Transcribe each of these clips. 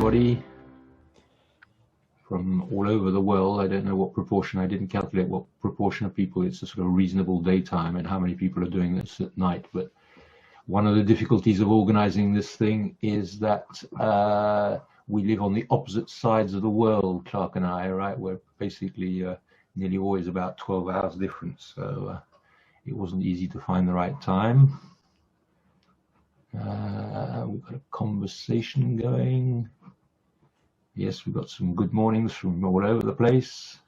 everybody from all over the world. I don't know what proportion, I didn't calculate what proportion of people, it's a sort of reasonable daytime and how many people are doing this at night. But one of the difficulties of organizing this thing is that we live on the opposite sides of the world, Clarke and I, right? We're basically nearly always about 12 hours difference. So it wasn't easy to find the right time. We've got a conversation going. Yes, we've got some good mornings from all over the place.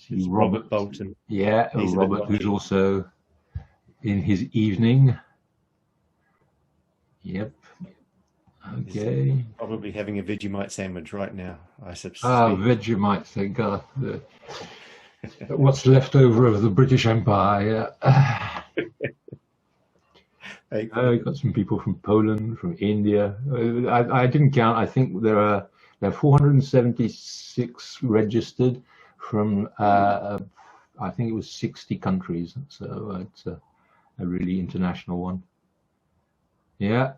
It's Robert Bolton. Yeah, Robert, who's also in his evening. Yep. Okay. He's probably having a Vegemite sandwich right now, I suppose. Vegemite, thank God. What's left over of the British Empire. We've got some people from Poland, from India. I didn't count. I think there are 476 registered from, I think it was 60 countries. So it's a really international one. Yeah.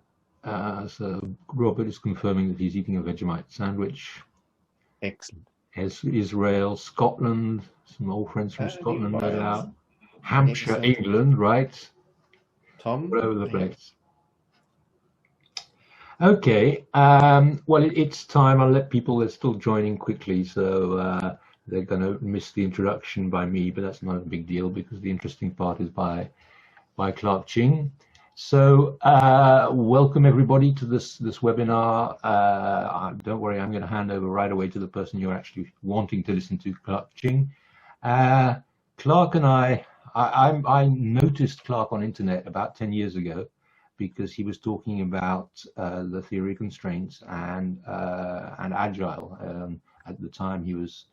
So Robert is confirming that he's eating a Vegemite sandwich. Excellent. Israel, Scotland, some old friends from Scotland, no doubt. Hampshire, England, right? Tom? All over the place. Okay, well, it's time. I'll let people, they're still joining quickly, so they're going to miss the introduction by me, but that's not a big deal because the interesting part is by Clarke Ching. So welcome everybody to this webinar. Don't worry, I'm going to hand over right away to the person you're actually wanting to listen to, Clarke Ching. Clarke and I noticed Clarke on internet about 10 years ago because he was talking about the theory of constraints and Agile. At the time he was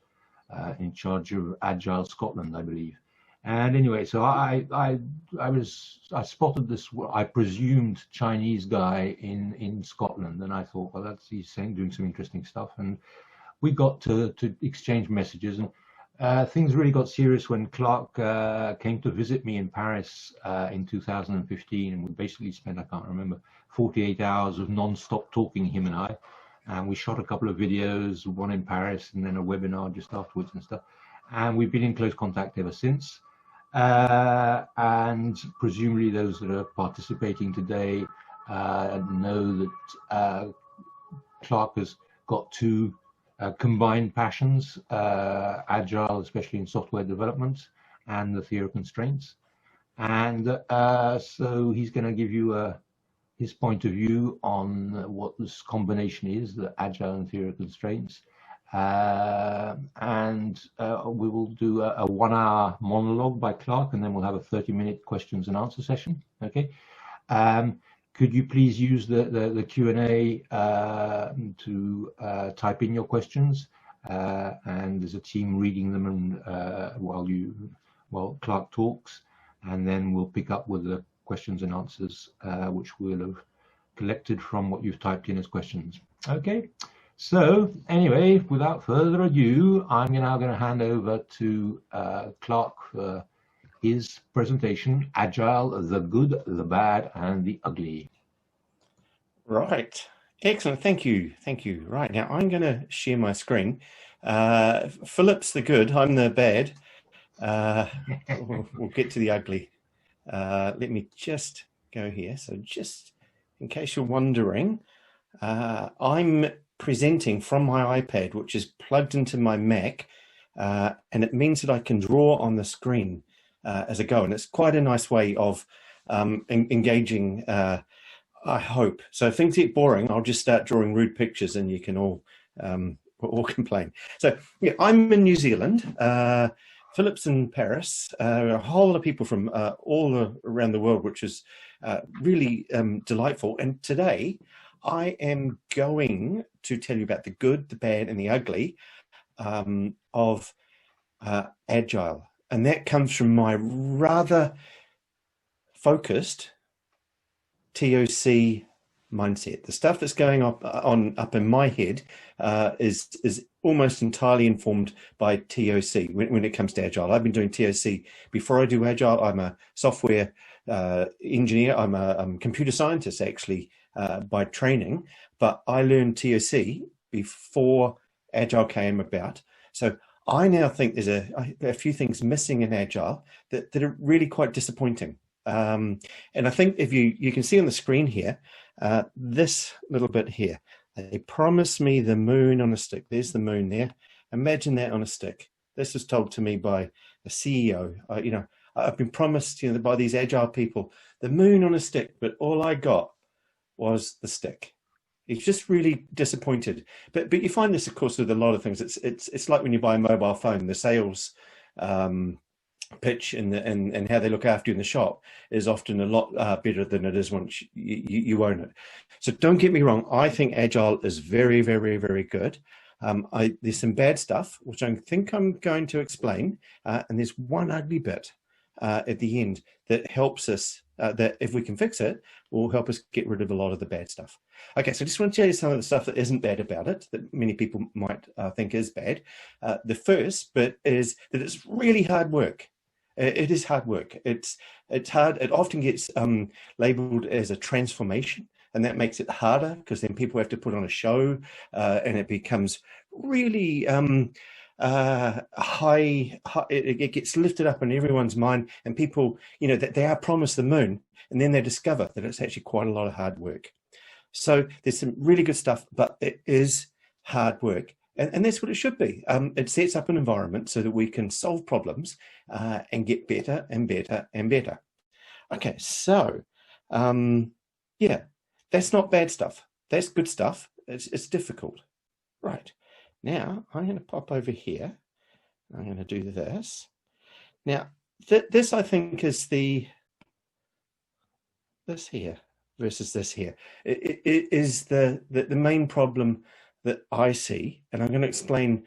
in charge of Agile Scotland, I believe. And anyway, so I spotted this, I presumed, Chinese guy in Scotland, and I thought, well, he's doing some interesting stuff. And we got to exchange messages, and things really got serious when Clarke came to visit me in Paris in 2015, and we basically spent, I can't remember, 48 hours of non-stop talking, him and I. And we shot a couple of videos, one in Paris and then a webinar just afterwards and stuff. And we've been in close contact ever since. And presumably those that are participating today know that Clarke has got two combined passions, Agile, especially in software development, and the theory of constraints. And so he's going to give you his point of view on what this combination is, the Agile and theory of constraints. And we will do a 1 hour monologue by Clarke, and then we'll have a 30-minute questions and answer session. Okay. Could you please use the Q&A to type in your questions, and there's a team reading them and while Clarke talks, and then we'll pick up with the questions and answers which we'll have collected from what you've typed in as questions. Okay. So anyway, without further ado, I'm now going to hand over to Clarke for his presentation, Agile, the good, the bad, and the ugly. Right. Excellent. Thank you. Thank you. Right. Now I'm going to share my screen. Philip's the good, I'm the bad. We'll get to the ugly. Let me just go here. So just in case you're wondering, I'm presenting from my iPad, which is plugged into my Mac, and it means that I can draw on the screen as I go, and it's quite a nice way of engaging, I hope. So if things get boring, I'll just start drawing rude pictures and you can all complain. So yeah, I'm in New Zealand, Philip's in Paris, a whole lot of people from all around the world, which is really delightful. And today I am going to tell you about the good, the bad, and the ugly of Agile. And that comes from my rather focused TOC mindset. The stuff that's going up in my head is almost entirely informed by TOC when it comes to Agile. I've been doing TOC before I do Agile. I'm a software engineer. I'm a computer scientist, actually, by training, but I learned TOC before Agile came about. So I now think there's a few things missing in Agile that are really quite disappointing. And I think if you can see on the screen here, this little bit here, they promised me the moon on a stick. There's the moon there. Imagine that on a stick. This was told to me by a CEO. I've been promised, by these Agile people, the moon on a stick, but all I got was the stick. It's just really disappointed. But you find this, of course, with a lot of things. It's like when you buy a mobile phone, the sales pitch and how they look after you in the shop is often a lot better than it is once you own it. So don't get me wrong. I think Agile is very, very, very good. There's some bad stuff, which I think I'm going to explain. And there's one ugly bit at the end that helps us, that if we can fix it, will help us get rid of a lot of the bad stuff. Okay, so I just want to tell you some of the stuff that isn't bad about it, that many people might think is bad. The first bit is that it's really hard work. It is hard work. It's hard. It often gets labeled as a transformation, and that makes it harder because then people have to put on a show, and it becomes really high. It gets lifted up in everyone's mind, and people, that they are promised the moon, and then they discover that it's actually quite a lot of hard work. So there's some really good stuff, but it is hard work. And that's what it should be. It sets up an environment so that we can solve problems and get better and better and better. Okay, so yeah, that's not bad stuff. That's good stuff. It's difficult. Right, now I'm going to pop over here. I'm going to do this. Now, this I think is this here versus this here. It is the main problem that I see, and I'm going to explain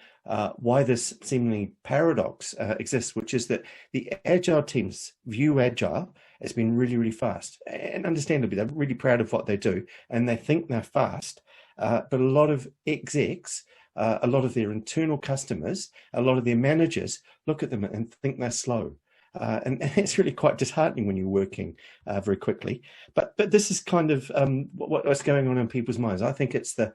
why this seemingly paradox exists, which is that the Agile teams view Agile as being really, really fast. And understandably, they're really proud of what they do, and they think they're fast. But a lot of execs, a lot of their internal customers, a lot of their managers look at them and think they're slow. And it's really quite disheartening when you're working very quickly. But this is kind of what's going on in people's minds. I think it's the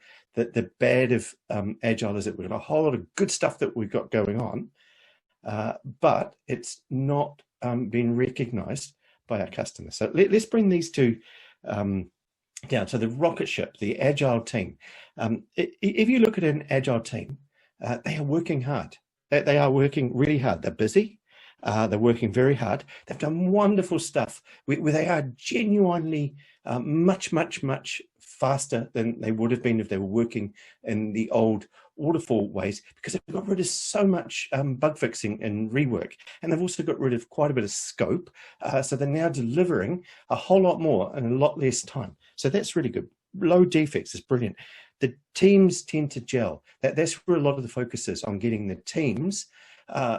bad of Agile is that we've got a whole lot of good stuff that we've got going on, but it's not being recognized by our customers. So let's bring these two down. So the rocket ship, the Agile team. If you look at an Agile team, they are working hard. They are working really hard. They're busy. They're working very hard. They've done wonderful stuff where they are genuinely much, much, much faster than they would have been if they were working in the old waterfall ways, because they've got rid of so much bug fixing and rework. And they've also got rid of quite a bit of scope. So they're now delivering a whole lot more in a lot less time. So that's really good. Low defects is brilliant. The teams tend to gel. That's where a lot of the focus is, on getting the teams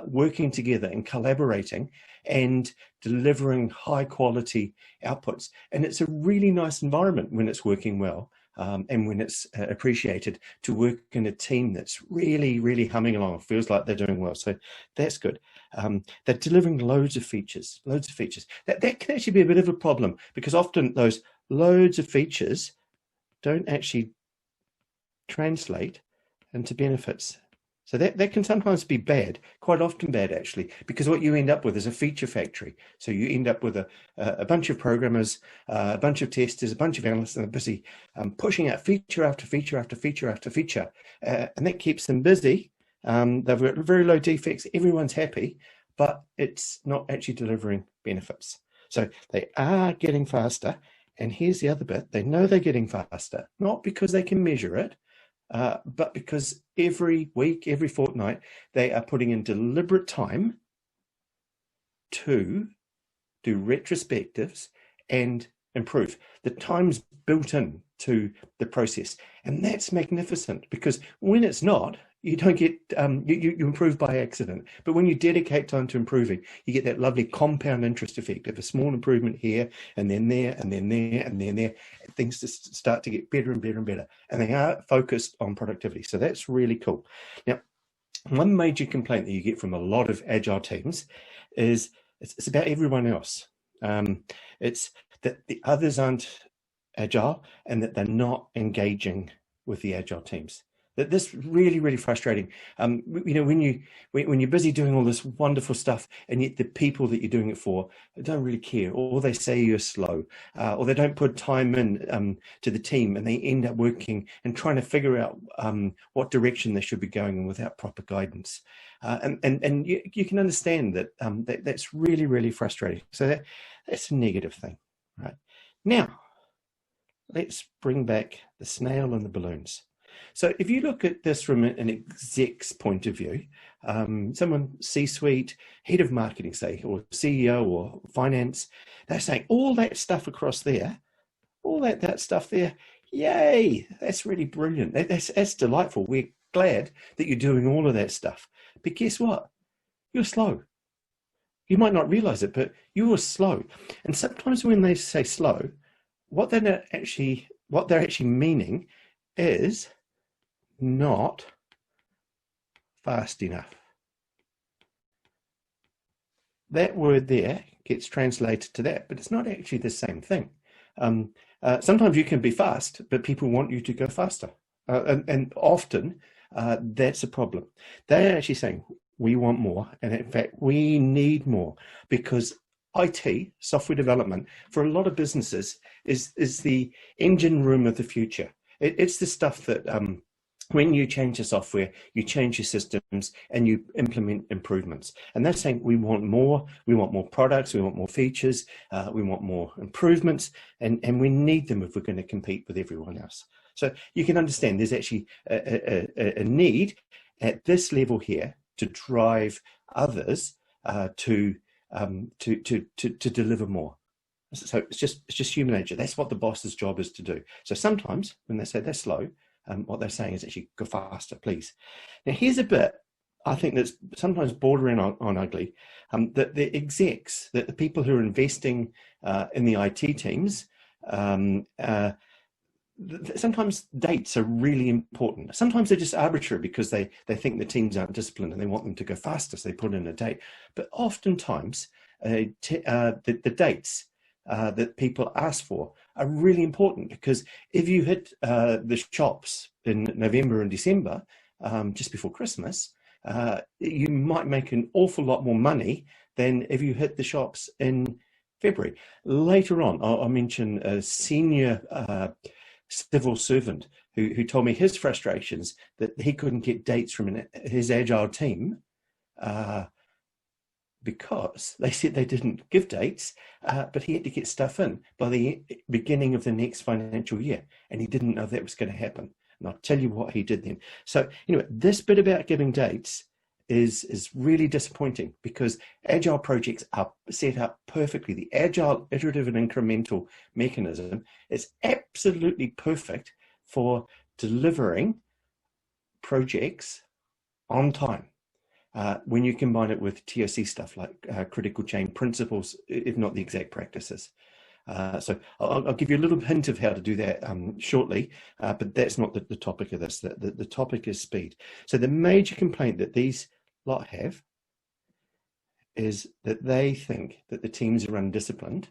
working together and collaborating and delivering high quality outputs. And it's a really nice environment when it's working well, and when it's appreciated to work in a team that's really, really humming along. It feels like they're doing well. So that's good. They're delivering loads of features. That can actually be a bit of a problem, because often those loads of features don't actually translate into benefits. So that can sometimes be bad, quite often bad actually, because what you end up with is a feature factory. So you end up with a bunch of programmers, a bunch of testers, a bunch of analysts, and they're busy pushing out feature after feature after feature after feature. And that keeps them busy. They've got very low defects, everyone's happy, but it's not actually delivering benefits. So they are getting faster. And here's the other bit. They know they're getting faster, not because they can measure it, but because every week, every fortnight, they are putting in deliberate time to do retrospectives and improve. The time's built in to the process, and that's magnificent, because when it's not, you don't get, you improve by accident. But when you dedicate time to improving, you get that lovely compound interest effect of a small improvement here, and then there, and then there, and then there. Things just start to get better and better and better. And they are focused on productivity. So that's really cool. Now, one major complaint that you get from a lot of Agile teams is it's about everyone else. It's that the others aren't Agile and that they're not engaging with the Agile teams. That this really, really frustrating. You know, when you're busy doing all this wonderful stuff, and yet the people that you're doing it for don't really care, or they say you're slow, or they don't put time in to the team, and they end up working and trying to figure out what direction they should be going in without proper guidance. And you can understand that, that's really, really frustrating. So that's a negative thing, right? Now, let's bring back the snail and the balloons. So if you look at this from an exec's point of view, someone C-suite, head of marketing, say, or CEO or finance, they're saying all that stuff across there, all that stuff there, yay, that's really brilliant. That's delightful. We're glad that you're doing all of that stuff. But guess what? You're slow. You might not realize it, but you are slow. And sometimes when they say slow, what they're actually meaning is not fast enough. That word there gets translated to that, but it's not actually the same thing. Sometimes you can be fast, but people want you to go faster. And often that's a problem. They're actually saying, we want more. And in fact, we need more, because IT, software development, for a lot of businesses is the engine room of the future. It's the stuff that when you change the software, you change your systems and you implement improvements. And they're saying we want more products, we want more features, we want more improvements, and we need them if we're going to compete with everyone else. So you can understand there's actually a need at this level here to drive others to deliver more. So it's just human nature. That's what the boss's job is to do. So sometimes when they say they're slow, what they're saying is actually go faster, please. Now here's a bit I think that's sometimes bordering on ugly. That the execs, that the people who are investing in the IT teams, sometimes dates are really important. Sometimes they're just arbitrary because they think the teams aren't disciplined and they want them to go faster, so they put in a date. But oftentimes the dates that people ask for are really important, because if you hit the shops in November and December, just before Christmas, you might make an awful lot more money than if you hit the shops in February. Later on, I'll mention a senior civil servant who told me his frustrations that he couldn't get dates from his Agile team because they said they didn't give dates, but he had to get stuff in by the beginning of the next financial year, and he didn't know that was going to happen. And I'll tell you what he did then. So, this bit about giving dates is really disappointing, because Agile projects are set up perfectly. The Agile iterative and incremental mechanism is absolutely perfect for delivering projects on time. When you combine it with TOC stuff like critical chain principles, if not the exact practices. So I'll give you a little hint of how to do that shortly, but that's not the topic of this. The topic is speed. So the major complaint that these lot have is that they think that the teams are undisciplined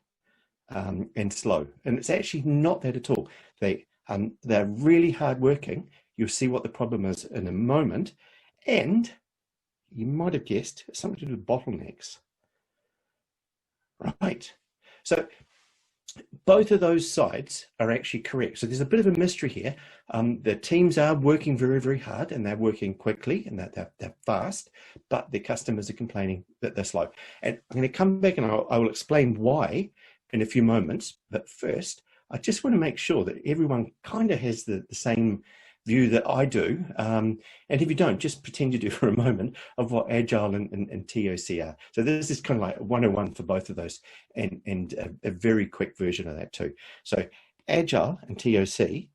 and slow, and it's actually not that at all. They're really hardworking. You'll see what the problem is in a moment, and you might have guessed it's something to do with bottlenecks. Right. So both of those sides are actually correct. So there's a bit of a mystery here. The teams are working very, very hard, and they're working quickly, and they're fast, but the customers are complaining that they're slow. And I'm going to come back and I will explain why in a few moments. But first, I just want to make sure that everyone kind of has the same view that I do. And if you don't, just pretend you do for a moment of what Agile and TOC are. So this is kind of like 101 for both of those, and a very quick version of that too. So Agile and TOC,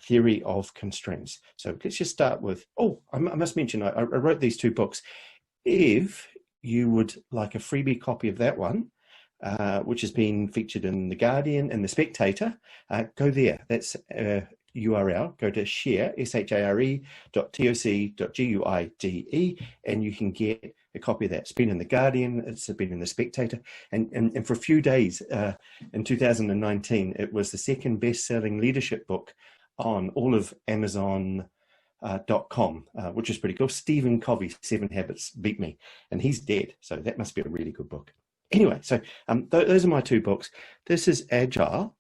theory of constraints. So let's just start with, I must mention, I wrote these two books. If you would like a freebie copy of that one, which has been featured in The Guardian and The Spectator, go there. That's URL, go to share.toc.guide, and you can get a copy of that. It's been in The Guardian, it's been in The Spectator, and for a few days in 2019, it was the second best-selling leadership book on all of Amazon .com, which is pretty cool. Stephen Covey's 7 Habits beat me, and he's dead, so that must be a really good book. Anyway, so those are my 2 books. This is Agile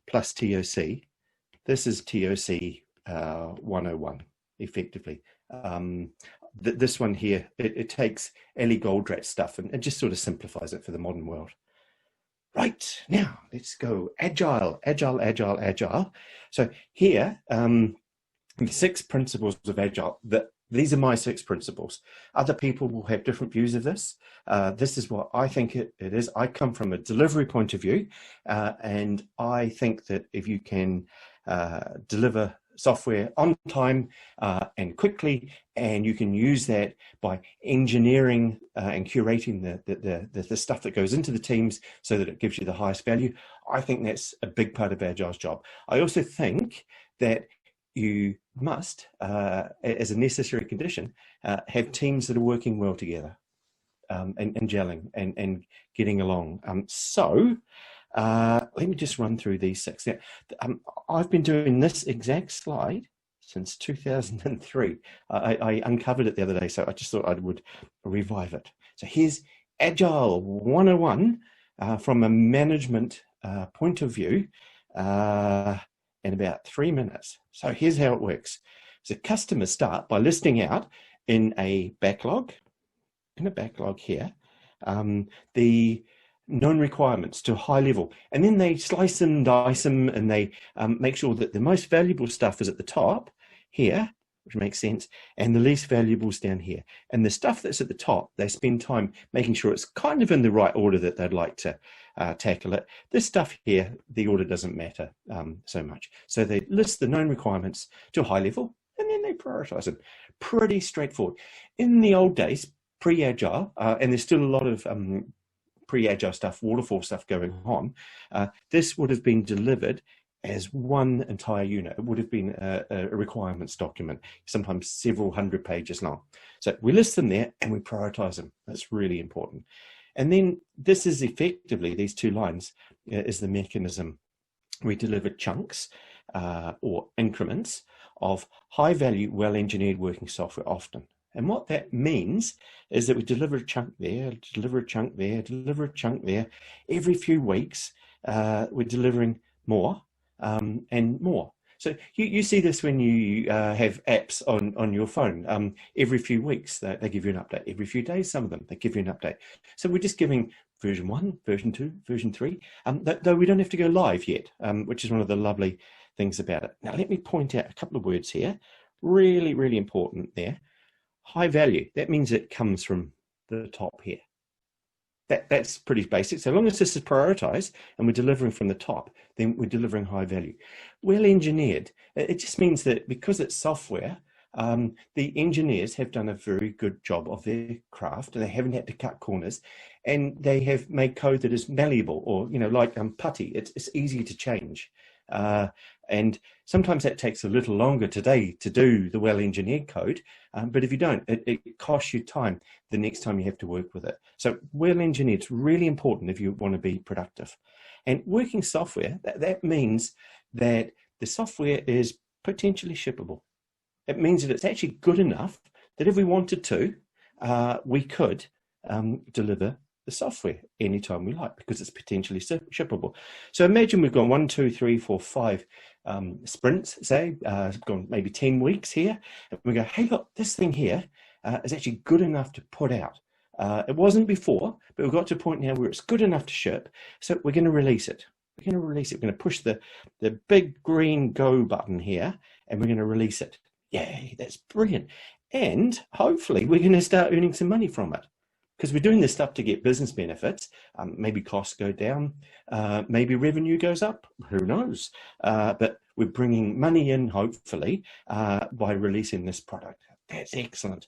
plus TOC. This is TOC 101, effectively. This one here, it takes Ellie Goldratt's stuff and just sort of simplifies it for the modern world. Right, now let's go Agile. So here, the 6 principles of Agile, these are my 6 principles. Other people will have different views of this. This is what I think it is. I come from a delivery point of view, and I think that if you can deliver software on time and quickly, and you can use that by engineering and curating the stuff that goes into the teams so that it gives you the highest value, I think that's a big part of Agile's job. I also think that you must, as a necessary condition, have teams that are working well together and gelling and getting along. Let me just run through these 6. I've been doing this exact slide since 2003. I uncovered it the other day, so I just thought I would revive it. So here's Agile 101 from a management point of view in about 3 minutes. So here's how it works. So customers start by listing out in a backlog here, the known requirements to a high level, and then they slice and dice them, and they make sure that the most valuable stuff is at the top here, which makes sense, and the least valuable is down here. And the stuff that's at the top, they spend time making sure it's kind of in the right order that they'd like to tackle it. This stuff here, the order doesn't matter so much. So they list the known requirements to a high level, and then they prioritize them. Pretty straightforward. In the old days, pre-Agile, and there's still a lot of pre-Agile stuff, waterfall stuff going on, this would have been delivered as one entire unit. It would have been a requirements document, sometimes several hundred pages long. So we list them there and we prioritize them. That's really important. And then this is effectively, these 2 lines is the mechanism. We deliver chunks or increments of high value, well-engineered working software often. And what that means is that we deliver a chunk there, deliver a chunk there, deliver a chunk there. Every few weeks, we're delivering more and more. So you see this when you have apps on your phone. Every few weeks, they give you an update. Every few days, some of them, they give you an update. So we're just giving version 1, version 2, version 3, though we don't have to go live yet, which is one of the lovely things about it. Now, let me point out a couple of words here. Really, really important there. High value, that means it comes from the top here. That's pretty basic. So long as this is prioritized and we're delivering from the top, then we're delivering high value. Well engineered, it just means that because it's software, the engineers have done a very good job of their craft, and they haven't had to cut corners, and they have made code that is malleable, or like putty. It's easy to change. And sometimes that takes a little longer today to do the well-engineered code, but if you don't, it costs you time the next time you have to work with it. So well-engineered is really important if you want to be productive. And working software, that means that the software is potentially shippable. It means that it's actually good enough that if we wanted to, we could deliver the software anytime we like, because it's potentially shippable. So imagine we've got 1, 2, 3, 4, 5 sprints, say, gone maybe 10 weeks here, and we go, hey, look, this thing here is actually good enough to put out. It wasn't before, but we've got to a point now where it's good enough to ship, so we're going to release it. We're going to release it. We're going to push the big green go button here, and we're going to release it. Yay, that's brilliant. And hopefully we're going to start earning some money from it, because we're doing this stuff to get business benefits. Maybe costs go down, maybe revenue goes up, who knows? But we're bringing money in, hopefully, by releasing this product. That's excellent.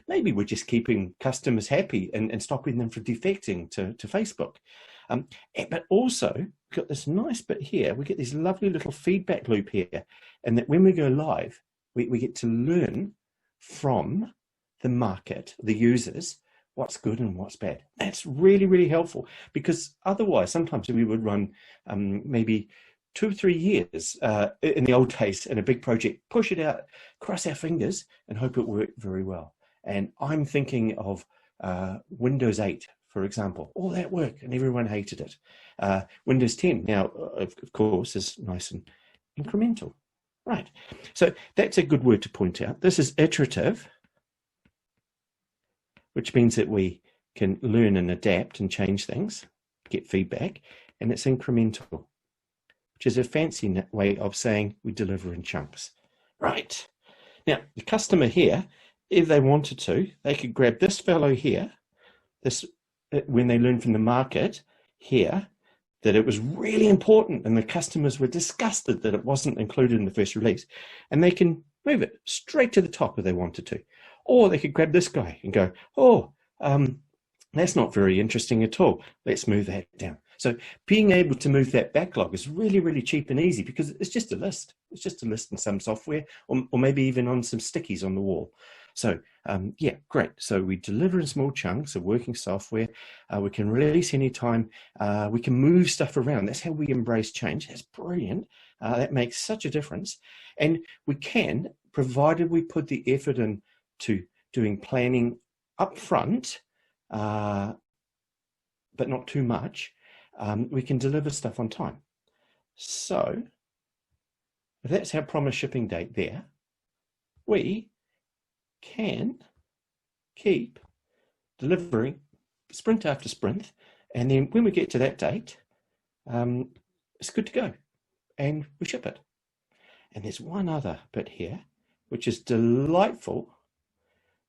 Maybe we're just keeping customers happy and stopping them from defecting to Facebook. But also, we've got this nice bit here. We get this lovely little feedback loop here. And that when we go live, we get to learn from the market, the users, what's good and what's bad. That's really, really helpful, because otherwise sometimes we would run maybe 2 or 3 years in the old days in a big project, push it out, cross our fingers and hope it worked very well. And I'm thinking of Windows 8, for example. All that work and everyone hated it. Windows 10 now, of course, is nice and incremental. Right, so that's a good word to point out. This is iterative, which means that we can learn and adapt and change things, get feedback, and it's incremental, which is a fancy way of saying we deliver in chunks. Right, now the customer here, if they wanted to, they could grab this fellow here, this when they learned from the market here, that it was really important and the customers were disgusted that it wasn't included in the first release, and they can move it straight to the top if they wanted to. Or they could grab this guy and go, oh, that's not very interesting at all. Let's move that down. So being able to move that backlog is really, really cheap and easy because it's just a list. It's just a list in some software or maybe even on some stickies on the wall. So yeah, great. So we deliver in small chunks of working software. We can release anytime. We can move stuff around. That's how we embrace change. That's brilliant. That makes such a difference. And we can, provided we put the effort into doing planning up front, but not too much, we can deliver stuff on time. So if that's our promised shipping date there, we can keep delivering sprint after sprint, and then when we get to that date, it's good to go and we ship it. And there's one other bit here which is delightful,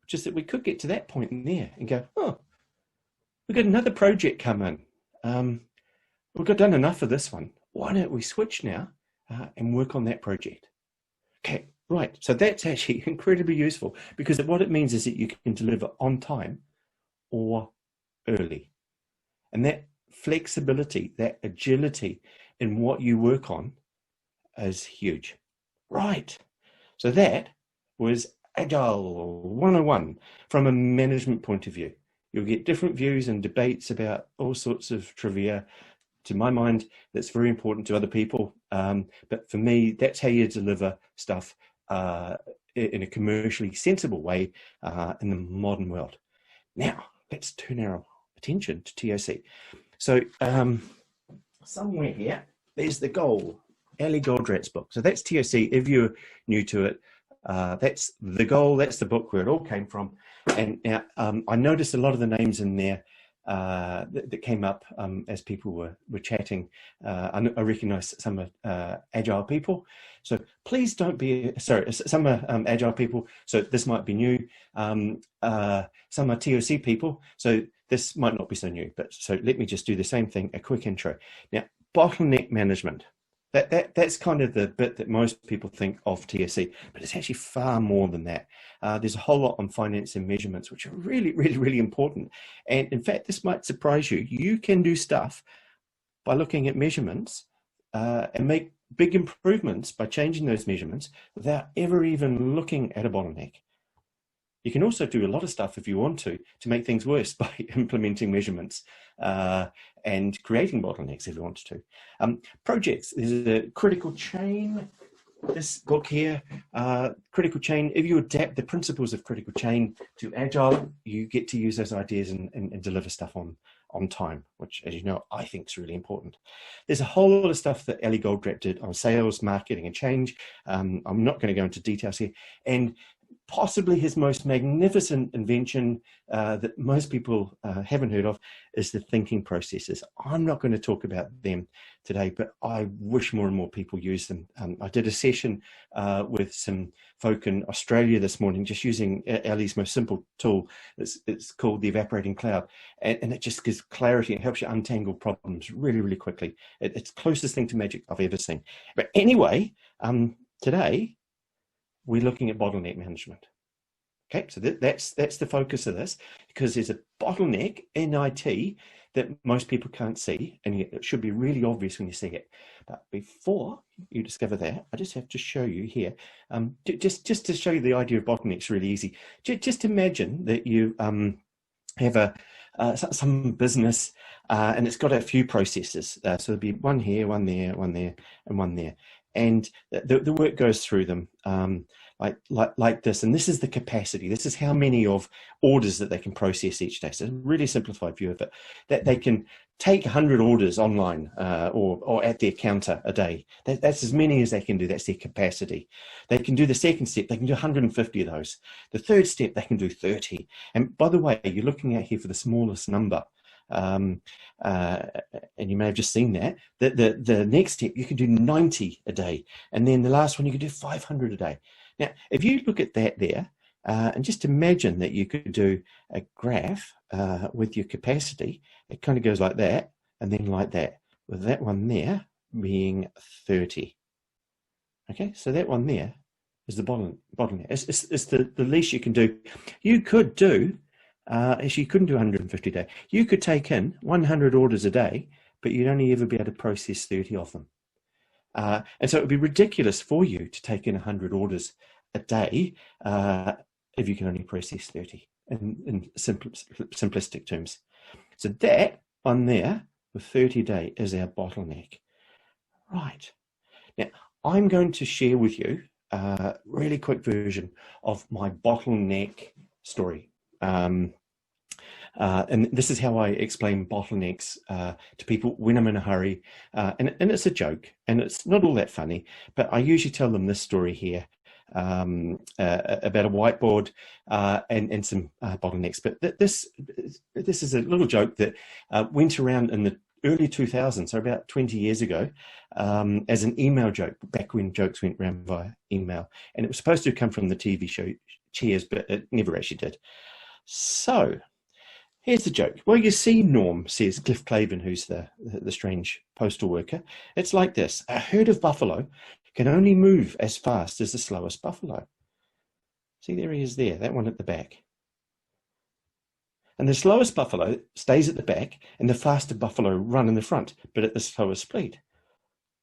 which is that we could get to that point in there and go, oh, we've got another project coming. We've got done enough of this one. Why don't we switch now and work on that project? Okay, right. So that's actually incredibly useful because what it means is that you can deliver on time or early. And that flexibility, that agility in what you work on is huge. Right. So that was Agile 101 from a management point of view. You'll get different views and debates about all sorts of trivia. To my mind, that's very important to other people. But for me, that's how you deliver stuff in a commercially sensible way in the modern world. Now, let's turn our attention to TOC. So somewhere here, there's the goal, Ali Goldrat's book. So that's TOC. If you're new to it, that's the goal. That's the book where it all came from. And now I noticed a lot of the names in there that came up as people were chatting. I recognize some Agile people. So please don't be, sorry, some are Agile people. So this might be new. Some are TOC people. So this might not be so new, but so let me just do the same thing, a quick intro. Now, bottleneck management. That's kind of the bit that most people think of TSC, but it's actually far more than that. There's a whole lot on finance and measurements, which are really, really, really important. And in fact, this might surprise you. You can do stuff by looking at measurements and make big improvements by changing those measurements without ever even looking at a bottleneck. You can also do a lot of stuff if you want to make things worse by implementing measurements and creating bottlenecks if you want to. Projects, there's a critical chain, this book here, critical chain. If you adapt the principles of critical chain to Agile, you get to use those ideas and deliver stuff on time, which, as you know, I think is really important. There's a whole lot of stuff that Ali Goldrat did on sales, marketing, and change. I'm not going to go into details here. And possibly his most magnificent invention that most people haven't heard of is the thinking processes. I'm not going to talk about them today, but I wish more and more people use them. I did a session with some folk in Australia this morning, just using Ali's most simple tool. It's called the evaporating cloud, and it just gives clarity and helps you untangle problems really, really quickly. It's the closest thing to magic I've ever seen. But anyway, today, we're looking at bottleneck management. Okay, so that's the focus of this, because there's a bottleneck in IT that most people can't see, and it should be really obvious when you see it. But before you discover that, I just have to show you here, just to show you the idea of bottlenecks really easy. Just imagine that you have some business, and it's got a few processes. So there'll be one here, one there, one there, and one there. And the work goes through them like this. And this is the capacity. This is how many of orders that they can process each day. So a really simplified view of it, that they can take 100 orders online or at their counter a day. That's as many as they can do. That's their capacity. They can do the second step. They can do 150 of those. The third step, they can do 30. And by the way, you're looking at here for the smallest number. And you may have just seen that the next step, you can do 90 a day. And then the last one, you can do 500 a day. Now, if you look at that there, and just imagine that you could do a graph with your capacity. It kind of goes like that, and then like that, with that one there being 30. Okay, so that one there is the bottleneck. It's the least you can do. You could do, actually you couldn't do 150 a day. You could take in 100 orders a day, but you'd only ever be able to process 30 of them. And so it would be ridiculous for you to take in 100 orders a day if you can only process 30 in simplistic terms. So that one there with 30 a day is our bottleneck. Right. Now, I'm going to share with you a really quick version of my bottleneck story. And this is how I explain bottlenecks to people when I'm in a hurry. And it's a joke, and it's not all that funny, but I usually tell them this story here about a whiteboard and some bottlenecks. But this is a little joke that went around in the early 2000s, so about 20 years ago, as an email joke, back when jokes went around via email. And it was supposed to come from the TV show Cheers, but it never actually did. So here's the joke. Well, you see, Norm, says Cliff Clavin, who's the strange postal worker. It's like this. A herd of buffalo can only move as fast as the slowest buffalo. See, there he is there, that one at the back. And the slowest buffalo stays at the back, and the faster buffalo run in the front, but at the slowest speed.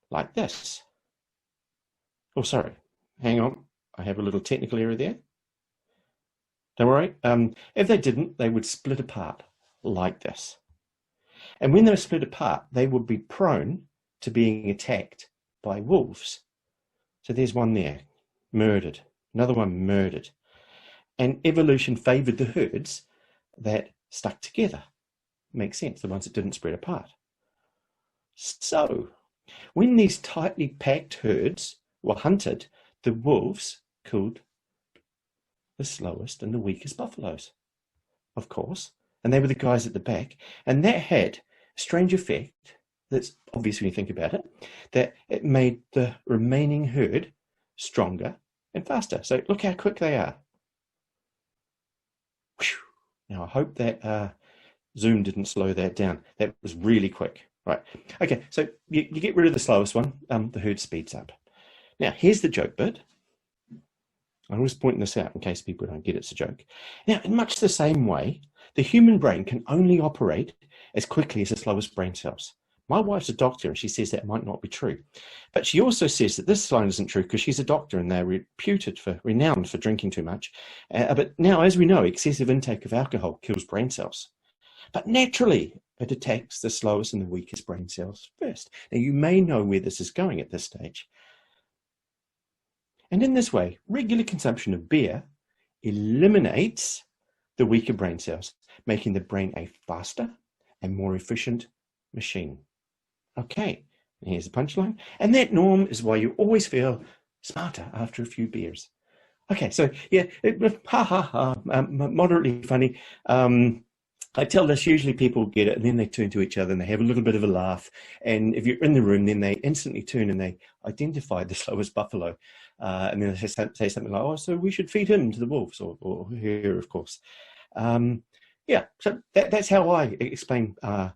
Like this. Oh, sorry. Hang on. I have a little technical error there. Don't worry. If they didn't, they would split apart like this. And when they were split apart, they would be prone to being attacked by wolves. So there's one there, murdered. Another one murdered. And evolution favored the herds that stuck together. Makes sense, the ones that didn't spread apart. So, when these tightly packed herds were hunted, the wolves killed the slowest and the weakest buffaloes, of course, and they were the guys at the back, and that had a strange effect that's obvious when you think about it, that it made the remaining herd stronger and faster. So look how quick they are. Whew. Now I hope that Zoom didn't slow that down. That was really quick. Right, okay, so you get rid of the slowest one, the herd speeds up. Now here's the joke bit. I'm always pointing this out in case people don't get it's a joke. Now, in much the same way, the human brain can only operate as quickly as the slowest brain cells. My wife's a doctor, and she says that might not be true. But she also says that this line isn't true because she's a doctor and they're renowned for drinking too much. But now, as we know, excessive intake of alcohol kills brain cells. But naturally, it attacks the slowest and the weakest brain cells first. Now, you may know where this is going at this stage. And in this way, regular consumption of beer eliminates the weaker brain cells, making the brain a faster and more efficient machine. Okay, and here's the punchline. And that, Norm, is why you always feel smarter after a few beers. Okay, so yeah, moderately funny. I tell this, usually people get it and then they turn to each other and they have a little bit of a laugh. And if you're in the room, then they instantly turn and they identify the slowest buffalo. And then they say something like, oh, so we should feed him to the wolves, or her, of course. Yeah, so that's how I explain the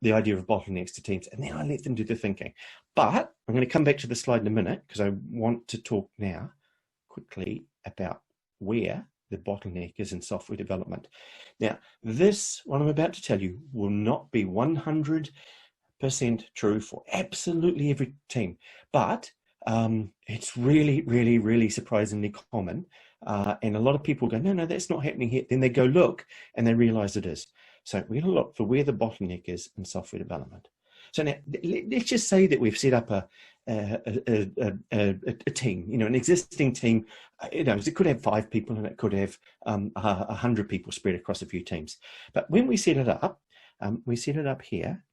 idea of bottlenecks to teams. And then I let them do the thinking. But I'm going to come back to the slide in a minute because I want to talk now quickly about where the bottleneck is in software development. Now, this, what I'm about to tell you, will not be 100% true for absolutely every team, but it's really, really, really surprisingly common And a lot of people go, no, that's not happening here. Then they go look and they realize it is. So we're going to look for where the bottleneck is in software development. So now let's just say that we've set up a team, an existing team. It could have 5 people and it could have 100 people spread across a few teams. But when we set it up here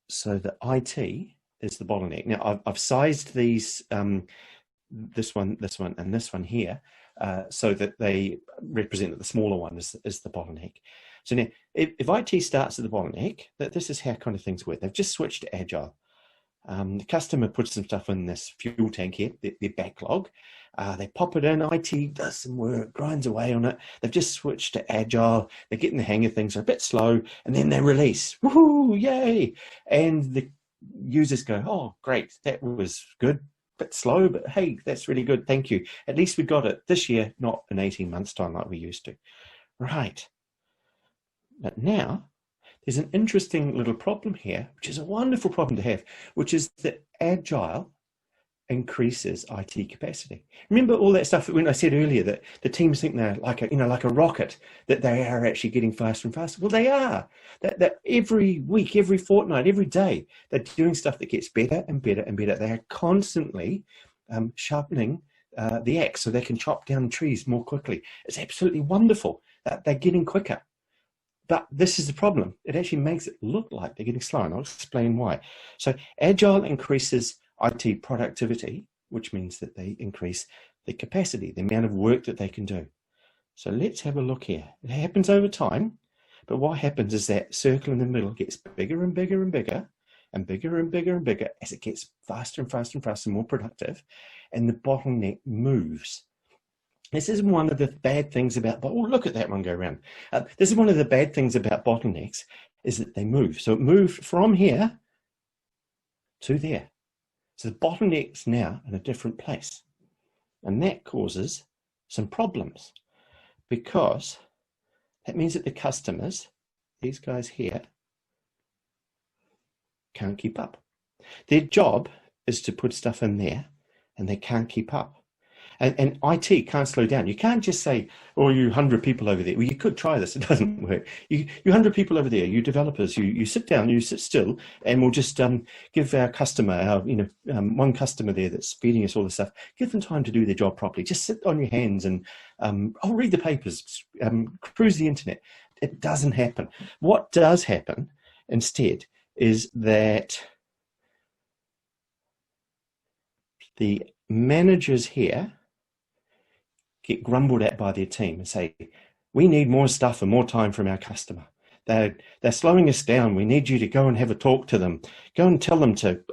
so that IT is the bottleneck. Now I've sized these, this one, and this one here, so that they represent that the smaller one is the bottleneck. So now, if IT starts at the bottleneck, this is how kind of things work. They've just switched to Agile. The customer puts some stuff in this fuel tank here, their backlog. They pop it in, IT does some work, grinds away on it. They've just switched to Agile. They're getting the hang of things, they're a bit slow, and then they release. Woohoo, yay! And the users go, oh, great, that was good. Bit slow, but hey, that's really good, thank you. At least we got it this year, not in 18 months' time like we used to. Right. But now, there's an interesting little problem here, which is a wonderful problem to have, which is that Agile increases IT capacity. Remember all that stuff when I said earlier that the teams think they're like a rocket, that they are actually getting faster and faster. Well, they are. That every week, every fortnight, every day, they're doing stuff that gets better and better and better. They are constantly sharpening the axe so they can chop down trees more quickly. It's absolutely wonderful. They're getting quicker. But this is the problem. It actually makes it look like they're getting slower, and I'll explain why. So Agile increases IT productivity, which means that they increase the capacity, the amount of work that they can do. So let's have a look here. It happens over time, but what happens is that circle in the middle gets bigger and bigger and bigger, and bigger and bigger and bigger as it gets faster and faster and faster, more productive, and the bottleneck moves. This is one of the bad things about, oh, look at that one go around. This is one of the bad things about bottlenecks, is that they move. So it moved from here to there. So the bottleneck's now in a different place. And that causes some problems, because that means that the customers, these guys here, can't keep up. Their job is to put stuff in there, and they can't keep up. And IT can't slow down. You can't just say, oh, you 100 people over there. Well, you could try this. It doesn't work. You 100 people over there, you developers, you sit down, you sit still, and we'll just give our customer, one customer there that's feeding us all this stuff, give them time to do their job properly. Just sit on your hands and I'll read the papers, cruise the internet. It doesn't happen. What does happen instead is that the managers here get grumbled at by their team and say, we need more stuff and more time from our customer. They're slowing us down. We need you to go and have a talk to them. Go and tell them to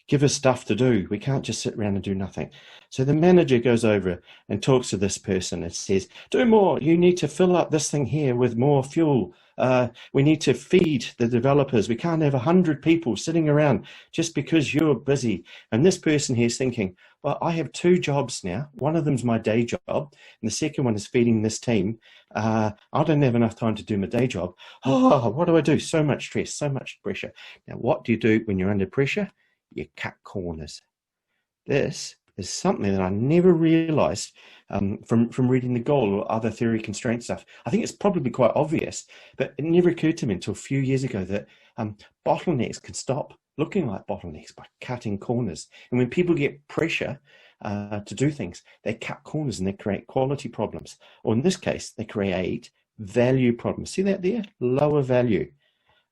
give us stuff to do. We can't just sit around and do nothing. So the manager goes over and talks to this person and says, do more. You need to fill up this thing here with more fuel. We need to feed the developers. We can't have 100 people sitting around just because you're busy. And this person here is thinking, well, I have 2 jobs now. One of them's my day job, and the second one is feeding this team. I don't have enough time to do my day job. Oh, what do I do? So much stress, so much pressure. Now, what do you do when you're under pressure? You cut corners. This is something that I never realized from reading the Goal or other theory constraint stuff. I think it's probably quite obvious, but it never occurred to me until a few years ago that bottlenecks can stop looking like bottlenecks by cutting corners. And when people get pressure to do things, they cut corners and they create quality problems. Or in this case, they create value problems. See that there? Lower value.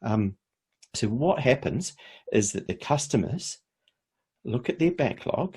So what happens is that the customers look at their backlog,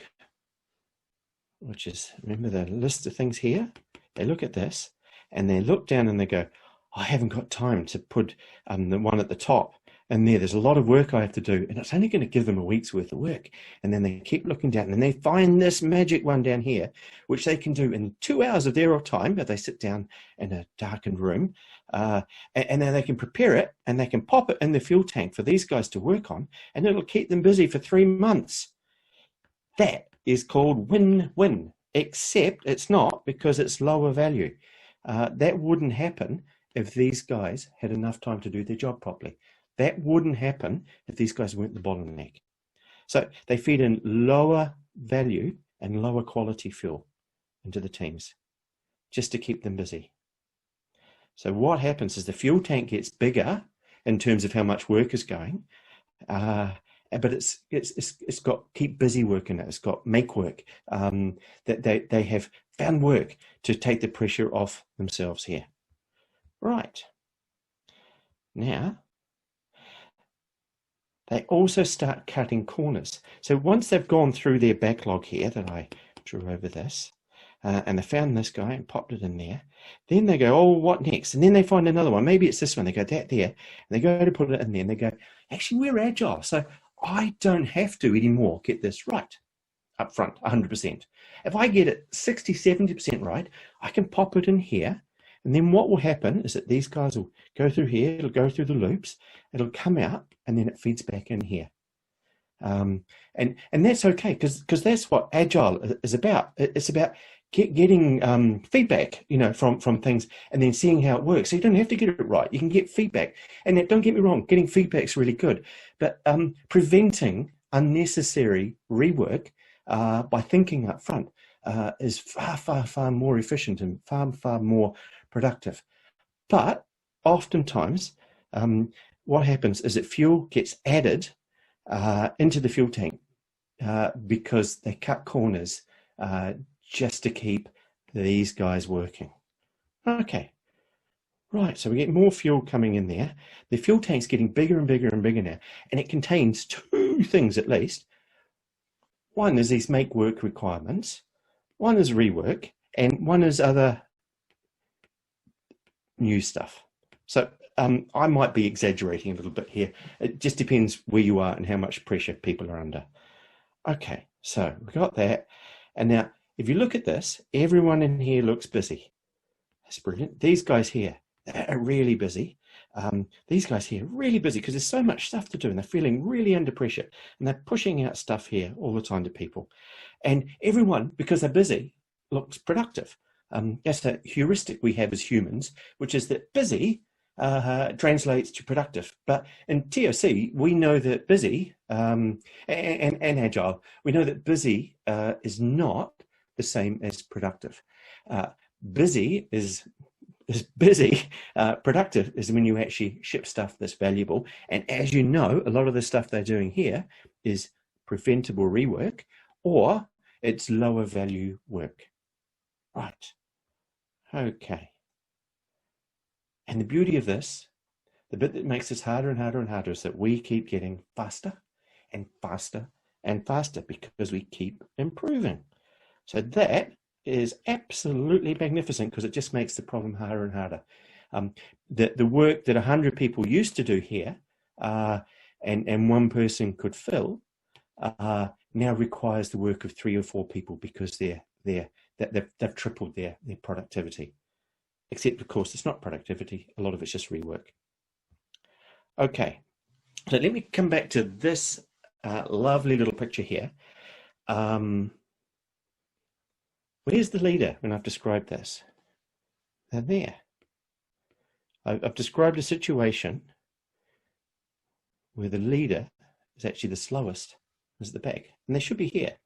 which is, remember the list of things here? They look at this and they look down and they go, I haven't got time to put the one at the top. And there's a lot of work I have to do, and it's only going to give them a week's worth of work. And then they keep looking down and they find this magic one down here, which they can do in 2 hours of their time if they sit down in a darkened room. And then they can prepare it and they can pop it in the fuel tank for these guys to work on, and it'll keep them busy for 3 months. That is called win-win, except it's not, because it's lower value. That wouldn't happen if these guys had enough time to do their job properly. That wouldn't happen if these guys weren't the bottleneck. So they feed in lower value and lower quality fuel into the teams. just to keep them busy. So what happens is the fuel tank gets bigger in terms of how much work is going, but it's got keep busy work in it. It's got make work, that they have found work to take the pressure off themselves here. Right. Now, they also start cutting corners. So once they've gone through their backlog here that I drew over this, and they found this guy and popped it in there, then they go, oh, what next? And then they find another one. Maybe it's this one. They go, that there. And they go to put it in there, and they go, actually, we're agile, so I don't have to anymore get this right up front, 100%. If I get it 60, 70% right, I can pop it in here. And then what will happen is that these guys will go through here, it'll go through the loops, it'll come out, and then it feeds back in here. And that's okay, because that's what Agile is about. It's about getting feedback, from things, and then seeing how it works. So you don't have to get it right. You can get feedback. And don't get me wrong, getting feedback is really good. But preventing unnecessary rework by thinking up front is far, far, far more efficient and far, far more productive. But oftentimes, what happens is that fuel gets added into the fuel tank because they cut corners just to keep these guys working. Okay, right, so we get more fuel coming in there. The fuel tank's getting bigger and bigger and bigger now, and it contains two things at least. One is these make work requirements, one is rework, and one is other new stuff. So I might be exaggerating a little bit here. It just depends where you are and how much pressure people are under. Okay, so we got that. And now, if you look at this, everyone in here looks busy. That's brilliant. These guys here, they're really busy. These guys here are really busy because there's so much stuff to do and they're feeling really under pressure and they're pushing out stuff here all the time to people. And everyone, because they're busy, looks productive. That's a heuristic we have as humans, which is that busy translates to productive. But in TOC, we know that busy and agile, we know that busy is not the same as productive. Busy is busy. Productive is when you actually ship stuff that's valuable. And as you know, a lot of the stuff they're doing here is preventable rework or it's lower value work. Right. Okay. And the beauty of this, the bit that makes this harder and harder and harder, is that we keep getting faster and faster and faster because we keep improving. So that is absolutely magnificent because it just makes the problem harder and harder. The work that 100 people used to do here and one person could fill now requires the work of 3 or 4 people because they've tripled their productivity. Except, of course, it's not productivity. A lot of it's just rework. Okay, so let me come back to this lovely little picture here. Where's the leader when I've described this? They're there. I've described a situation where the leader is actually the slowest, is at the back, and they should be here.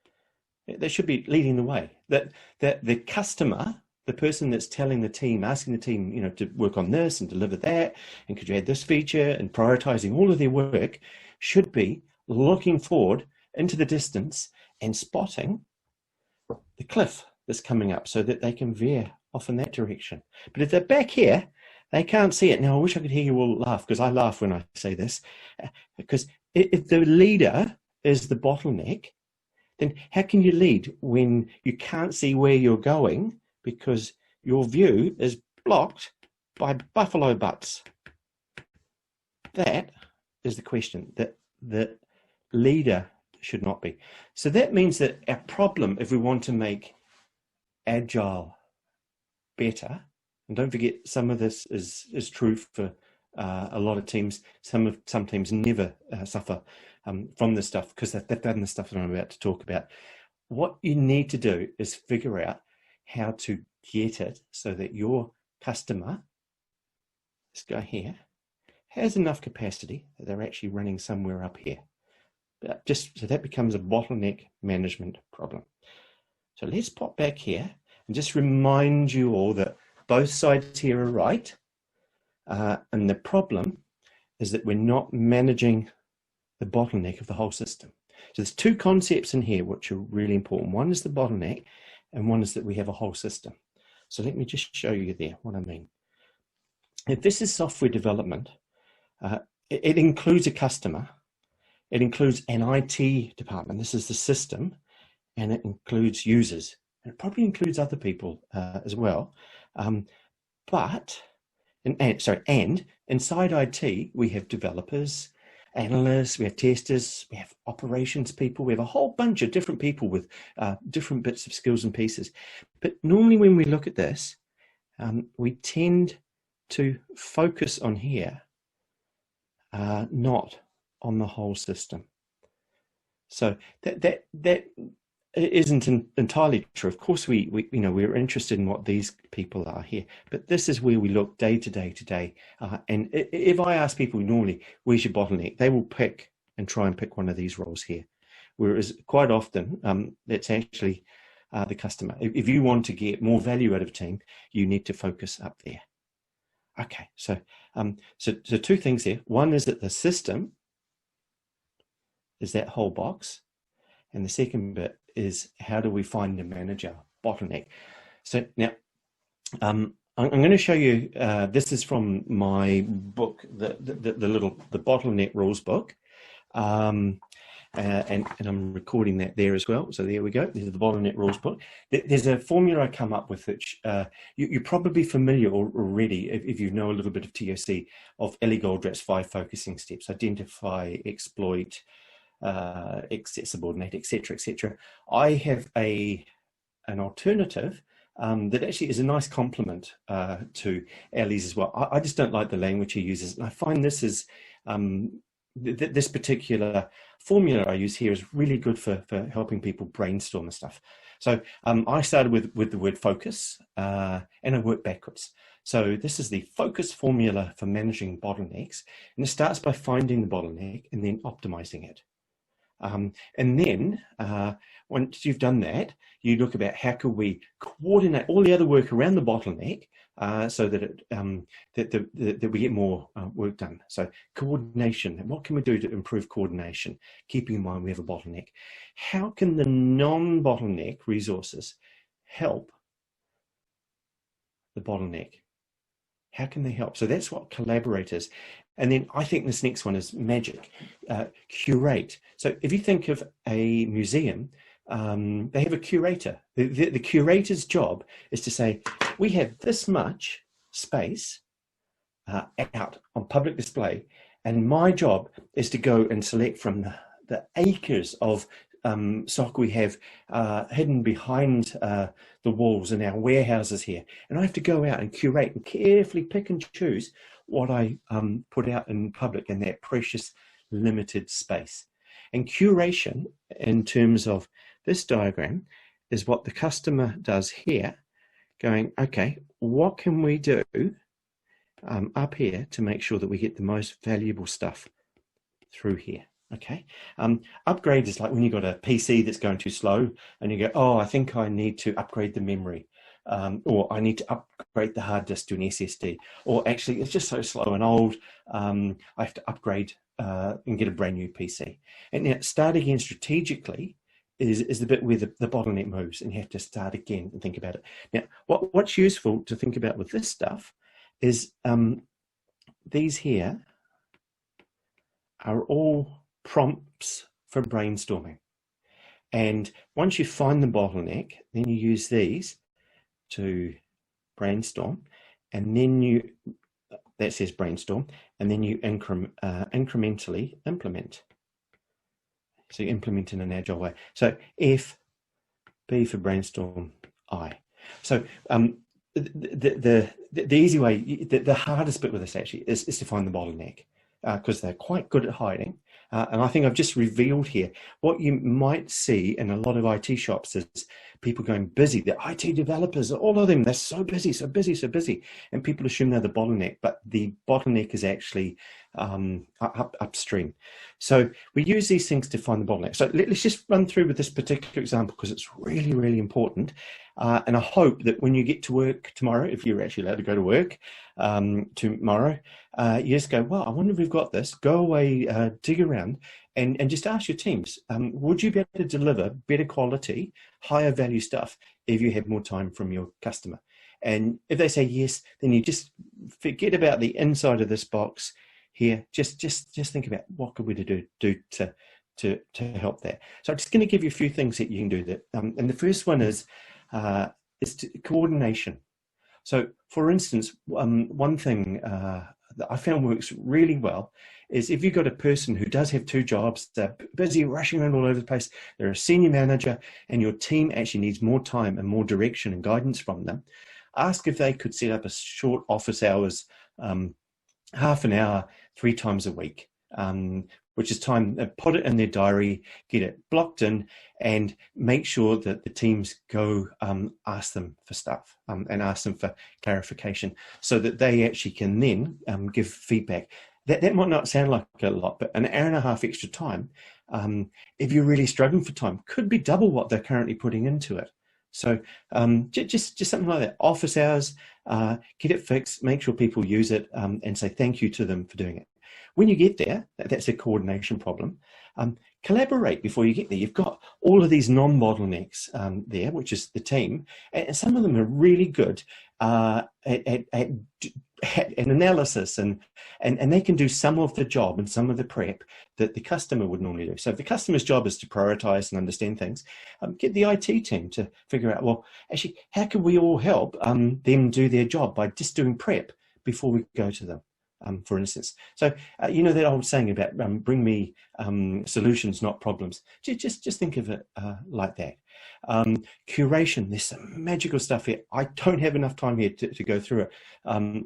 They should be leading the way. That the customer, the person that's telling the team, asking the team, to work on this and deliver that, and could you add this feature, and prioritizing all of their work, should be looking forward into the distance and spotting the cliff that's coming up so that they can veer off in that direction. But if they're back here, they can't see it. Now, I wish I could hear you all laugh, because I laugh when I say this, because if the leader is the bottleneck, then how can you lead when you can't see where you're going because your view is blocked by buffalo butts? That is the question that the leader should not be. So that means that our problem, if we want to make Agile better, and don't forget, some of this is true for a lot of teams. Some teams never suffer from this stuff because they've done the stuff that I'm about to talk about. What you need to do is figure out how to get it so that your customer, this guy here, has enough capacity that they're actually running somewhere up here. But so that becomes a bottleneck management problem. So let's pop back here. and just remind you all that both sides here are right. And the problem is that we're not managing the bottleneck of the whole system. So there's two concepts in here which are really important. One is the bottleneck, and one is that we have a whole system. So let me just show you there what I mean. If this is software development, it includes a customer, it includes an IT department, this is the system, and it includes users. And it probably includes other people as well. And inside IT, we have developers, analysts, we have testers, we have operations people, we have a whole bunch of different people with different bits of skills and pieces. But normally when we look at this, we tend to focus on here, not on the whole system. So that isn't entirely true. Of course, we're interested in what these people are here, but this is where we look day to day. And if I ask people normally, where's your bottleneck? They will pick and try and pick one of these roles here. Whereas quite often, it's actually the customer. If you want to get more value out of a team, you need to focus up there. Okay, so two things there. One is that the system is that whole box, and the second bit is how do we find and manage our bottleneck. So now I'm going to show you, this is from my book, the Bottleneck Rules book, and I'm recording that there as well. So there we go. This is the Bottleneck Rules book. There's a formula I come up with which you're probably familiar already if you know a little bit of TOC, of Ellie Goldratt's 5 focusing steps: identify, exploit, subordinate, etc. I have an alternative that actually is a nice complement to Ellie's as well. I just don't like the language he uses, and I find this is this particular formula I use here is really good for helping people brainstorm and stuff. So I started with the word focus, and I worked backwards. So this is the focus formula for managing bottlenecks, and it starts by finding the bottleneck and then optimizing it. And then once you've done that, you look about how can we coordinate all the other work around the bottleneck so that that we get more work done. So coordination, what can we do to improve coordination? Keeping in mind we have a bottleneck. How can the non-bottleneck resources help the bottleneck? How can they help? So that's what collaborators. And then I think this next one is magic. Curate. So if you think of a museum, they have a curator. The curator's job is to say, we have this much space out on public display, and my job is to go and select from the acres of stock we have hidden behind the walls in our warehouses here. And I have to go out and curate and carefully pick and choose what I put out in public in that precious limited space. And curation, in terms of this diagram, is what the customer does here, going, okay, what can we do up here to make sure that we get the most valuable stuff through here? Okay, upgrade is like when you've got a PC that's going too slow and you go, oh, I think I need to upgrade the memory, or I need to upgrade the hard disk to an SSD, or actually it's just so slow and old, I have to upgrade and get a brand new PC. And now start again strategically is the bit where the bottleneck moves, and you have to start again and think about it. Now, what's useful to think about with this stuff is these here are all prompts for brainstorming. And once you find the bottleneck, then you use these to brainstorm, and then that says brainstorm, and then you incrementally implement. So you implement in an agile way. So F, B for brainstorm, I. So the easy way, the hardest bit with this actually is to find the bottleneck, because they're quite good at hiding. And I think I've just revealed here what you might see in a lot of IT shops is people going busy. The IT developers, all of them, they're so busy, so busy, so busy. And people assume they're the bottleneck, but the bottleneck is actually upstream. So we use these things to find the bottleneck. So let's just run through with this particular example because it's really, really important. And I hope that when you get to work tomorrow, if you're actually allowed to go to work tomorrow, you just go, well, I wonder if we've got this. Go away, dig around, and just ask your teams, would you be able to deliver better quality, higher value stuff if you had more time from your customer? And if they say yes, then you just forget about the inside of this box here. Just think about what could we do to help that. So I'm just going to give you a few things that you can do that. And the first one is coordination. So, for instance, one thing that I found works really well is if you've got a person who does have two jobs, they're busy rushing around all over the place, they're a senior manager, and your team actually needs more time and more direction and guidance from them, ask if they could set up a short office hours, half an hour, 3 times a week, which is time, put it in their diary, get it blocked in, and make sure that the teams go ask them for stuff and ask them for clarification so that they actually can then give feedback. That might not sound like a lot, but an hour and a half extra time, if you're really struggling for time, could be double what they're currently putting into it. So just something like that, office hours, get it fixed, make sure people use it, and say thank you to them for doing it. When you get there, that's a coordination problem. Collaborate before you get there. You've got all of these non-bottlenecks there, which is the team, and some of them are really good at an analysis, and they can do some of the job and some of the prep that the customer would normally do. So if the customer's job is to prioritize and understand things, get the IT team to figure out, well, actually, how can we all help them do their job by just doing prep before we go to them? For instance. So, you know that old saying about bring me solutions, not problems. Just think of it like that. Curation, there's some magical stuff here. I don't have enough time here to go through it.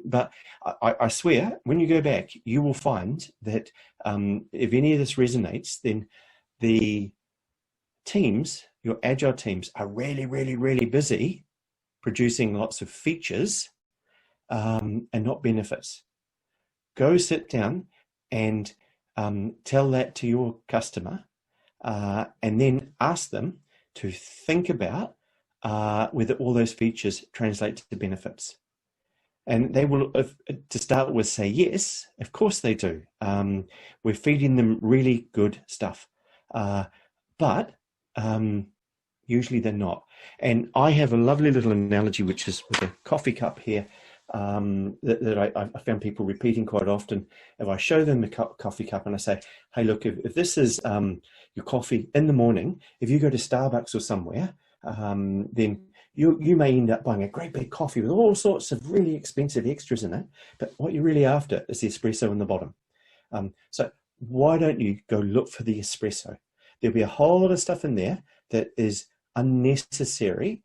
But I swear, when you go back, you will find that if any of this resonates, then the teams, your Agile teams, are really, really, really busy producing lots of features and not benefits. Go sit down and tell that to your customer and then ask them to think about whether all those features translate to benefits. And they will, to start with, say yes, of course they do. We're feeding them really good stuff. But usually they're not. And I have a lovely little analogy, which is with a coffee cup here. That I found people repeating quite often. If I show them the coffee cup and I say, hey, look, if this is your coffee in the morning, if you go to Starbucks or somewhere, then you may end up buying a great big coffee with all sorts of really expensive extras in it, but what you're really after is the espresso in the bottom. So why don't you go look for the espresso? There'll be a whole lot of stuff in there that is unnecessary.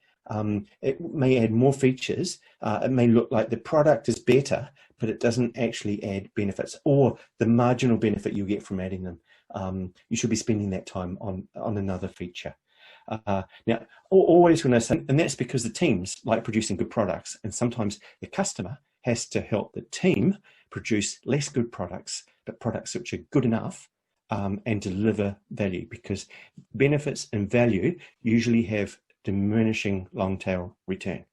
It may add more features. It may look like the product is better, but it doesn't actually add benefits, or the marginal benefit you get from adding them. You should be spending that time on another feature. Now, always when I say, and that's because the teams like producing good products, and sometimes the customer has to help the team produce less good products, but products which are good enough and deliver value, because benefits and value usually have diminishing long tail return.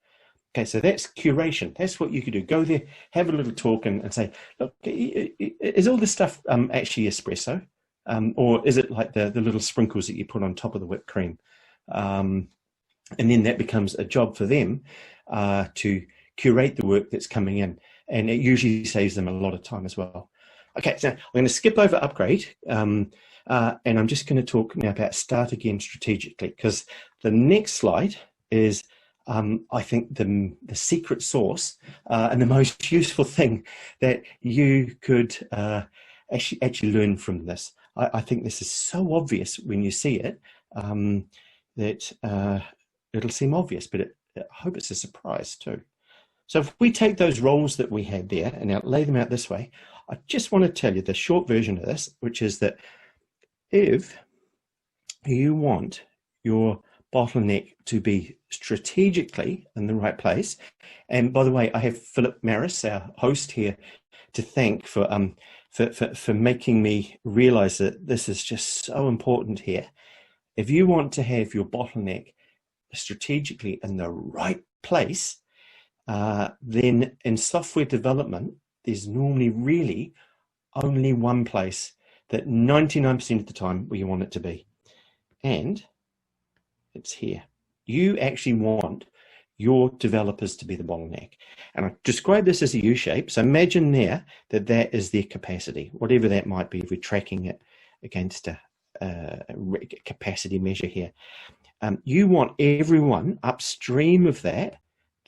Okay, so that's curation. That's what you could do. Go there, have a little talk and say, look, is all this stuff actually espresso? Or is it like the little sprinkles that you put on top of the whipped cream? And then that becomes a job for them to curate the work that's coming in. And it usually saves them a lot of time as well. Okay, so I'm going to skip over upgrade. And I'm just going to talk now about start again strategically, because the next slide is, I think, the secret sauce and the most useful thing that you could actually learn from this. I think this is so obvious when you see it that it'll seem obvious, but I hope it's a surprise too. So if we take those roles that we had there and now lay them out this way, I just want to tell you the short version of this, which is that if you want your bottleneck to be strategically in the right place, and by the way, I have Philip Marris, our host here, to thank for making me realize that this is just so important here. If you want to have your bottleneck strategically in the right place, then in software development, there's normally really only one place that 99% of the time where you want it to be. And it's here. You actually want your developers to be the bottleneck. And I describe this as a U shape. So imagine there that that is their capacity, whatever that might be if we're tracking it against a capacity measure here. You want everyone upstream of that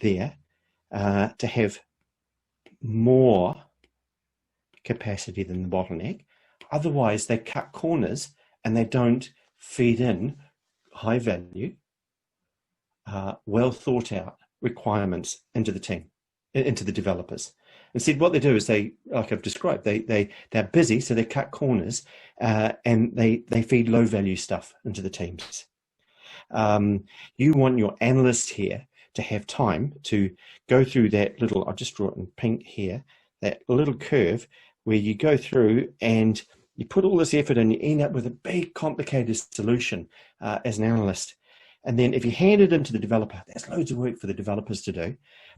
there to have more capacity than the bottleneck. Otherwise, they cut corners and they don't feed in high value, well thought out requirements into the team, into the developers. Instead, what they do is they, like I've described, they're busy, so they cut corners and they feed low value stuff into the teams. You want your analysts here to have time to go through that little, I'll just draw it in pink here, that little curve where you go through and you put all this effort and you end up with a big complicated solution as an analyst. And then if you hand it into the developer, there's loads of work for the developers to do.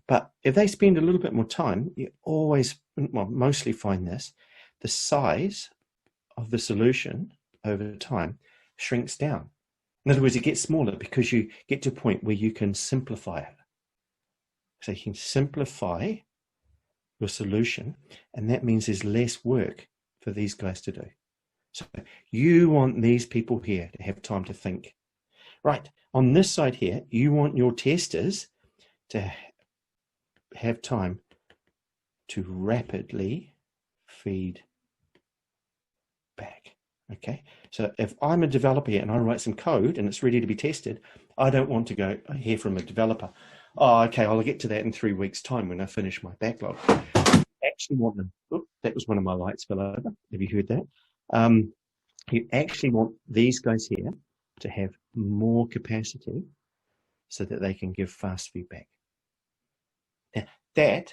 But if they spend a little bit more time, you always, well, mostly find this, the size of the solution over time shrinks down. In other words, it gets smaller because you get to a point where you can simplify it. So you can simplify your solution, and that means there's less work for these guys to do. So you want these people here to have time to think. Right, on this side here, you want your testers to have time to rapidly feed back. Okay, so if I'm a developer here and I write some code and it's ready to be tested, I don't want to go hear from a developer, oh, okay, I'll get to that in 3 weeks' time when I finish my backlog. Actually want them, oh, that was one of my lights fell over. Have you heard that? You actually want these guys here to have more capacity so that they can give fast feedback. Now, that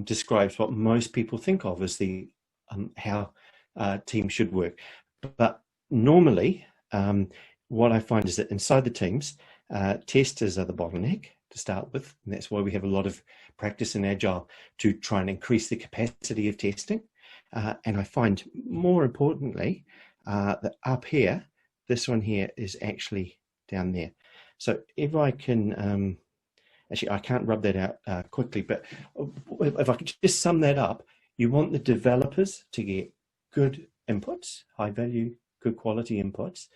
describes what most people think of as the how teams should work. But normally, what I find is that inside the teams, testers are the bottleneck to start with, and that's why we have a lot of practice in Agile to try and increase the capacity of testing. And I find, more importantly, that up here, this one here is actually down there. So if I can, actually I can't rub that out quickly, but if I could just sum that up, you want the developers to get good inputs, high value, good quality inputs,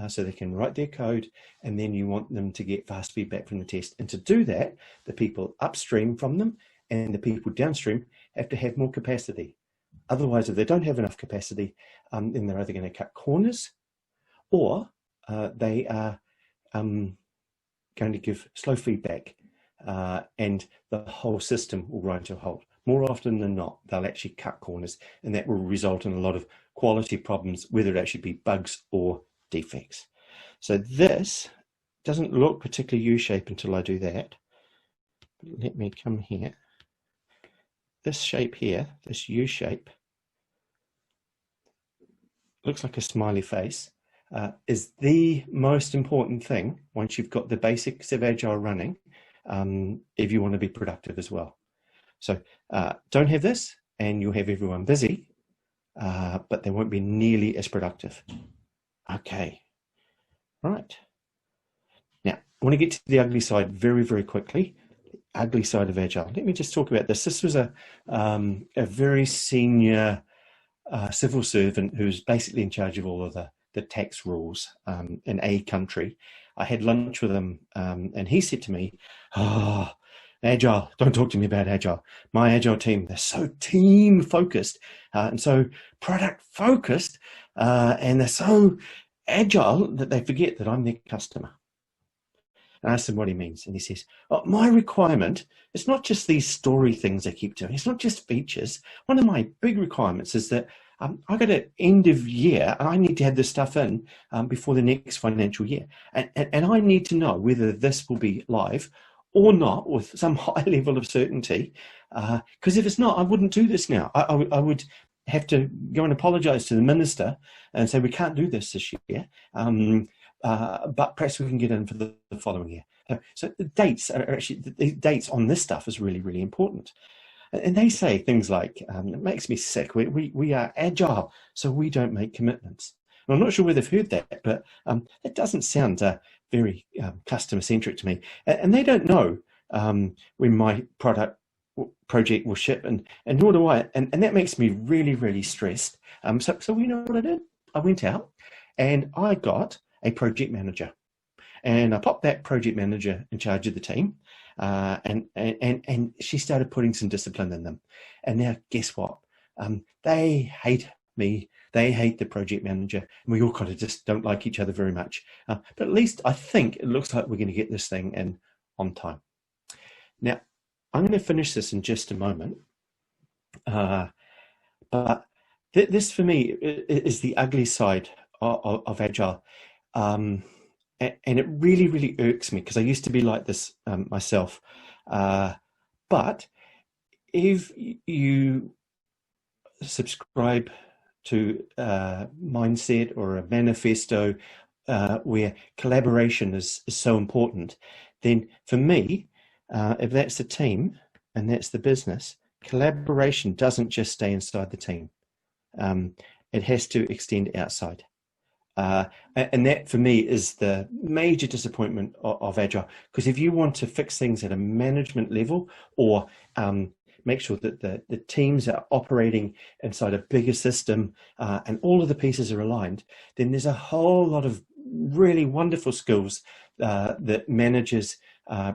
so they can write their code, and then you want them to get fast feedback from the test. And to do that, the people upstream from them and the people downstream have to have more capacity. Otherwise, if they don't have enough capacity, then they're either going to cut corners or they are going to give slow feedback and the whole system will grind to a halt. More often than not, they'll actually cut corners, and that will result in a lot of quality problems, whether it actually be bugs or defects. So this doesn't look particularly U-shaped until I do that. Let me come here. This shape here, this U shape, looks like a smiley face, is the most important thing once you've got the basics of Agile running, if you want to be productive as well. So don't have this and you'll have everyone busy, but they won't be nearly as productive. Okay, right. Now, I want to get to the ugly side very, very quickly. Ugly side of Agile. Let me just talk about this. This was a very senior civil servant who's basically in charge of all of the tax rules in a country. I had lunch with him and he said to me, oh, Agile, don't talk to me about Agile. My Agile team, they're so team focused and so product focused and they're so Agile that they forget that I'm their customer. And I asked him what he means, and he says, oh, my requirement, it's not just these story things I keep doing. It's not just features. One of my big requirements is that I got an end of year and I need to have this stuff in before the next financial year. And I need to know whether this will be live or not with some high level of certainty. Because if it's not, I wouldn't do this now. I would have to go and apologize to the minister and say, we can't do this year. But perhaps we can get in for the following year. So the dates are actually, the dates on this stuff is really, really important. And they say things like, it makes me sick, we are agile, so we don't make commitments. And I'm not sure whether they've heard that, but it doesn't sound very customer-centric to me. And they don't know when my project will ship, and nor do I. And that makes me really, really stressed. So you know what I did? I went out and I got a project manager. And I popped that project manager in charge of the team. And she started putting some discipline in them. And now, guess what? They hate me. They hate the project manager. And we all kind of just don't like each other very much. But at least I think it looks like we're going to get this thing in on time. Now, I'm going to finish this in just a moment. But this, for me, is the ugly side of Agile. And it really, really irks me because I used to be like this myself. But if you subscribe to a mindset or a manifesto where collaboration is so important, then for me, if that's the team and that's the business, collaboration doesn't just stay inside the team. It has to extend outside. And that for me is the major disappointment of Agile, because if you want to fix things at a management level or make sure that the teams are operating inside a bigger system and all of the pieces are aligned, then there's a whole lot of really wonderful skills that managers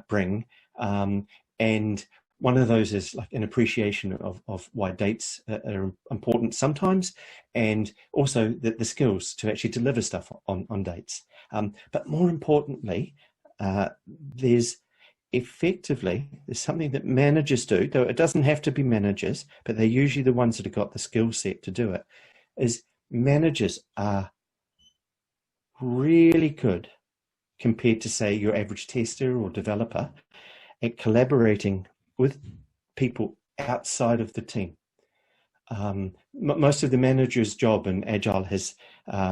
bring. And one of those is like an appreciation of why dates are important sometimes, and also the skills to actually deliver stuff on dates. But more importantly, there's something that managers do, though it doesn't have to be managers, but they're usually the ones that have got the skill set to do it, is managers are really good compared to, say, your average tester or developer at collaborating with people outside of the team. Most of the manager's job in Agile has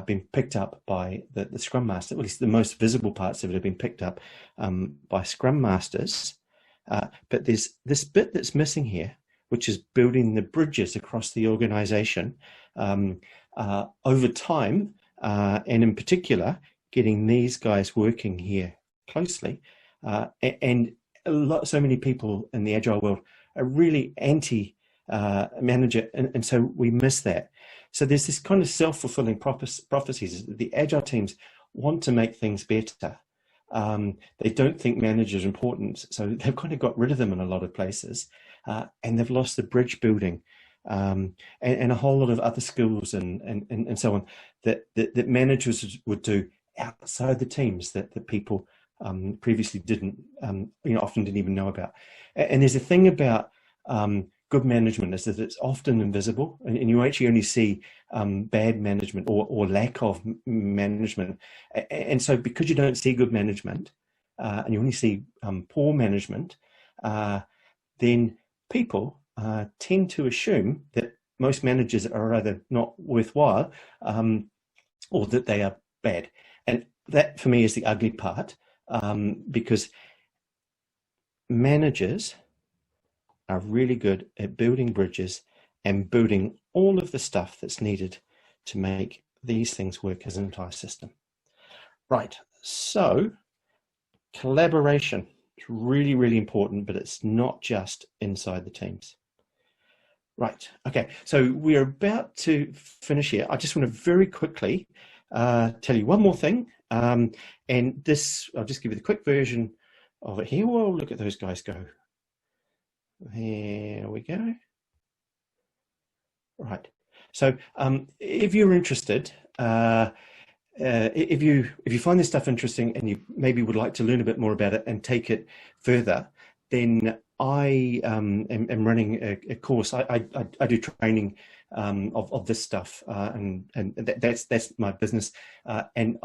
been picked up by the Scrum Master, at least the most visible parts of it have been picked up by Scrum Masters. But there's this bit that's missing here, which is building the bridges across the organization over time, and in particular, getting these guys working here closely. And so many people in the Agile world are really anti-manager, and so we miss that. So there's this kind of self-fulfilling prophecies. The Agile teams want to make things better. They don't think managers are important, so they've kind of got rid of them in a lot of places, and they've lost the bridge building and a whole lot of other skills and so on that managers would do outside the teams that people previously didn't, often didn't even know about. And there's a thing about good management is that it's often invisible, and you actually only see bad management or lack of management. And so because you don't see good management and you only see poor management, then people tend to assume that most managers are either not worthwhile or that they are bad. And that for me is the ugly part, because managers are really good at building bridges and building all of the stuff that's needed to make these things work as an entire system. Right, so collaboration is really, really important, but it's not just inside the teams. Right, okay, so we're about to finish here. I just want to very quickly tell you one more thing, and this, I'll just give you the quick version of it here. Whoa, look at those guys go. There we go. Right. So if you're interested, if you find this stuff interesting and you maybe would like to learn a bit more about it and take it further, then I am running a course. I do training of this stuff, and that's my business. And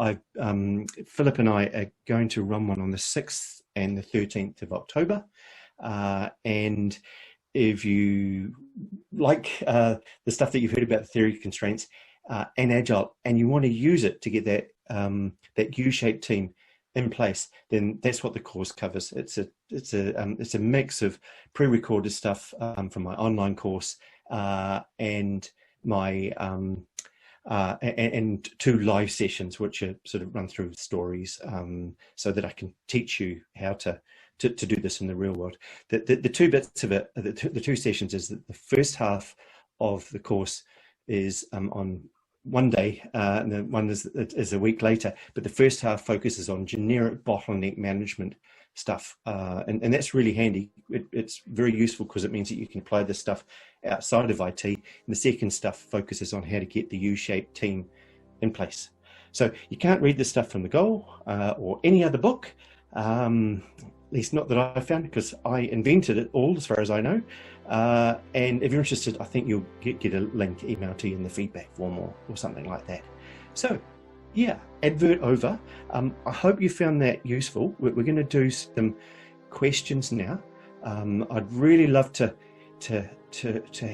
Philip and I are going to run one on the 6th and the 13th of October. And if you like the stuff that you've heard about the theory of constraints and Agile, and you want to use it to get that that U-shaped team in place, then that's what the course covers. It's a mix of pre-recorded stuff from my online course and my and 2 live sessions, which are sort of run through stories, so that I can teach you how to do this in the real world. The 2 bits of it, the 2 sessions, is that the first half of the course is on one day, and the one is a week later, but the first half focuses on generic bottleneck management stuff, and that's really handy. It's very useful because it means that you can apply this stuff outside of IT, and the second stuff focuses on how to get the U-shaped team in place. So you can't read this stuff from the Goal or any other book, at least not that I found, because I invented it all as far as I know. And if you're interested, I think you'll get a link emailed to you in the feedback form or something like that. So yeah, advert over. I hope you found that useful. We're going to do some questions now. I'd really love to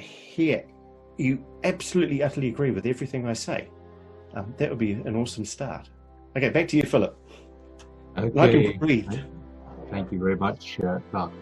hear you absolutely, utterly agree with everything I say. That would be an awesome start. Okay, back to you, Philip. Okay. I can breathe. Thank you very much, Clarke.